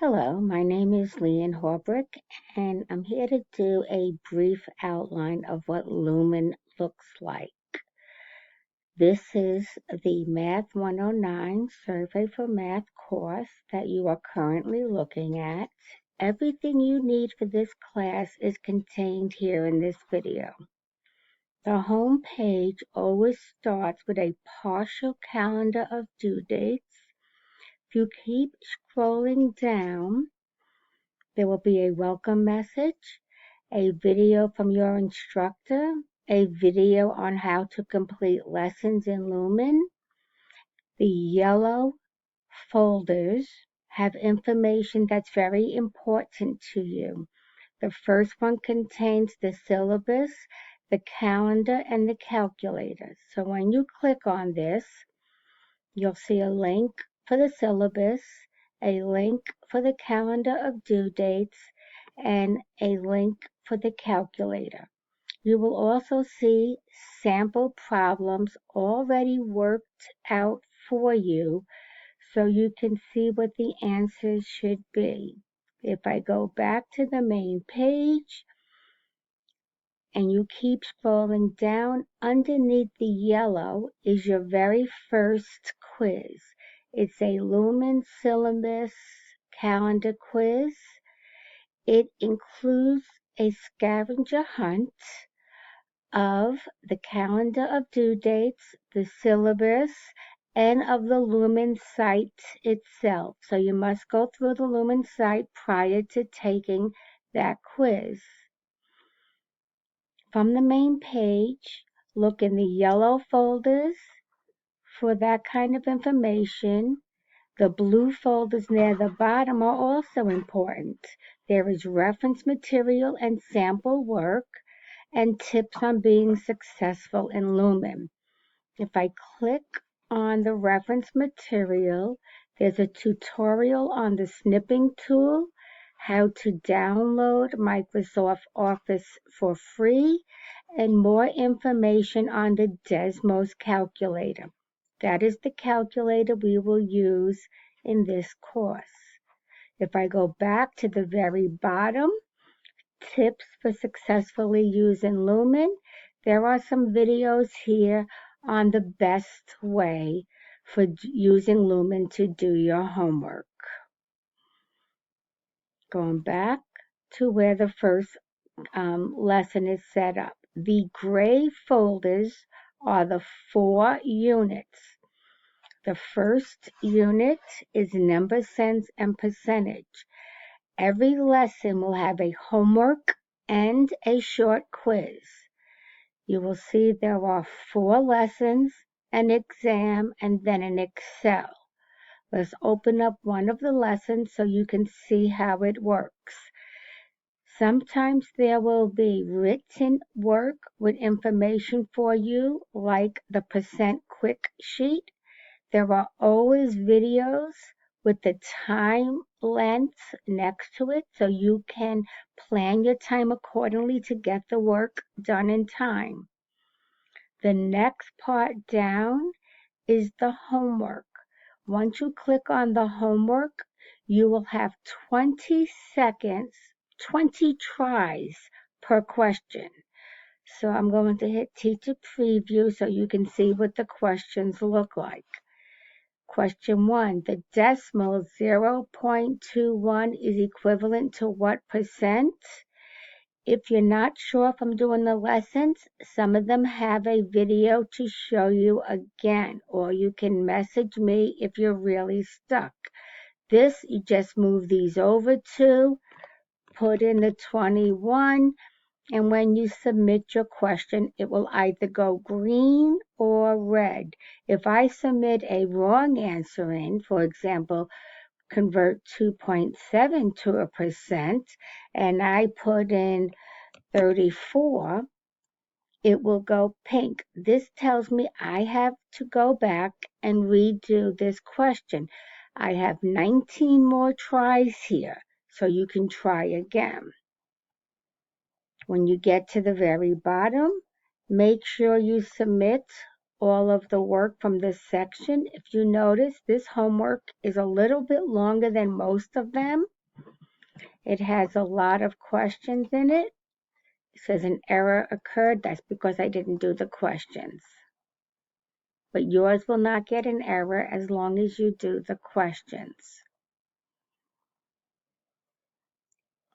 Hello, my name is Leanne Horbrick, and I'm here to do a brief outline of what Lumen looks like. This is the Math 109 Survey for Math course that you are currently looking at. Everything you need for this class is contained here in this video. The home page always starts with a partial calendar of due dates. If you keep scrolling down, there will be a welcome message, a video from your instructor, a video on how to complete lessons in Lumen. The yellow folders have information that's very important to you. The first one contains the syllabus, the calendar, and the calculator. So when you click on this, you'll see a link for the syllabus, a link for the calendar of due dates, and a link for the calculator. You will also see sample problems already worked out for you so you can see what the answers should be. If I go back to the main page, and you keep scrolling down, underneath the yellow is your very first quiz. It's a Lumen syllabus calendar quiz. It includes a scavenger hunt of the calendar of due dates, the syllabus, and of the Lumen site itself. So you must go through the Lumen site prior to taking that quiz. From the main page, look in the yellow folders for that kind of information. The blue folders near the bottom are also important. There is reference material and sample work and tips on being successful in Lumen. If I click on the reference material, there's a tutorial on the snipping tool, how to download Microsoft Office for free, and more information on the Desmos calculator. That is the calculator we will use in this course. If I go back to the very bottom, tips for successfully using Lumen, there are some videos here on the best way for using Lumen to do your homework. Going back to where the first lesson is set up. The gray folders are the 4 units. The first unit is number sense and percentage. Every lesson will have a homework and a short quiz. You will see there are 4 lessons, an exam, and then an Excel. Let's open up one of the lessons so you can see how it works. Sometimes there will be written work with information for you, like the percent quick sheet. There are always videos with the time length next to it, so you can plan your time accordingly to get the work done in time. The next part down is the homework. Once you click on the homework, you will have 20 seconds, 20 tries per question. So I'm going to hit Teacher Preview so you can see what the questions look like. Question 1, the decimal 0.21 is equivalent to what percent? If you're not sure if I'm doing the lessons, some of them have a video to show you again, or you can message me if you're really stuck. This, you just move these over to, put in the 21, and when you submit your question, it will either go green or red. If I submit a wrong answer in, for example, convert 2.7 to a percent, and I put in 34, it will go pink. This tells me I have to go back and redo this question. I have 19 more tries here, so you can try again. When you get to the very bottom, make sure you submit all of the work from this section. If you notice, this homework is a little bit longer than most of them. It has a lot of questions in it. It says an error occurred. That's because I didn't do the questions. But yours will not get an error as long as you do the questions.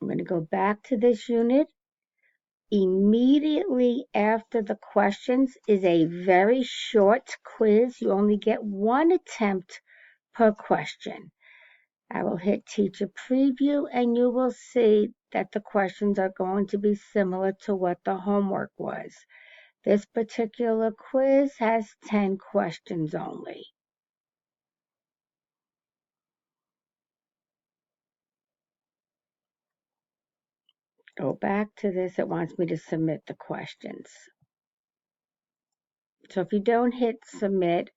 I'm going to go back to this unit. Immediately after the questions is a very short quiz. You only get one attempt per question. I will hit Teacher Preview and you will see that the questions are going to be similar to what the homework was. This particular quiz has 10 questions only. Go back to this. It wants me to submit the questions. So if you don't hit submit,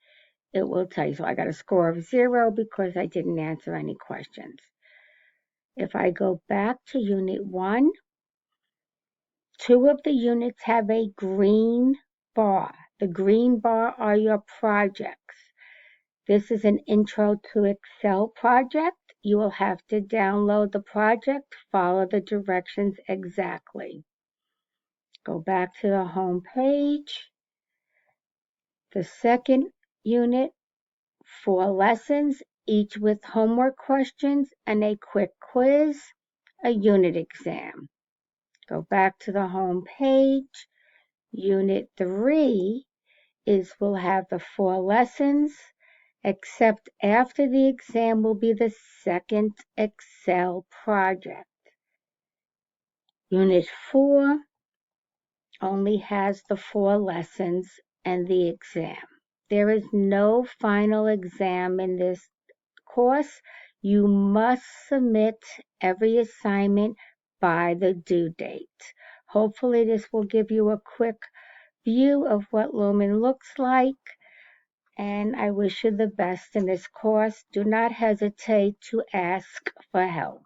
it will tell you. So I got a score of 0 because I didn't answer any questions. If I go back to Unit 1, 2 of the units have a green bar. The green bar are your projects. This is an Intro to Excel project. You will have to download the project, follow the directions exactly. Go back to the home page. The second unit, 4 lessons, each with homework questions and a quick quiz, a unit exam. Go back to the home page. Unit 3 will have the 4 lessons, except after the exam will be the second Excel project. Unit 4 only has the 4 lessons and the exam. There is no final exam in this course. You must submit every assignment by the due date. Hopefully this will give you a quick view of what Lumen looks like, and I wish you the best in this course. Do not hesitate to ask for help.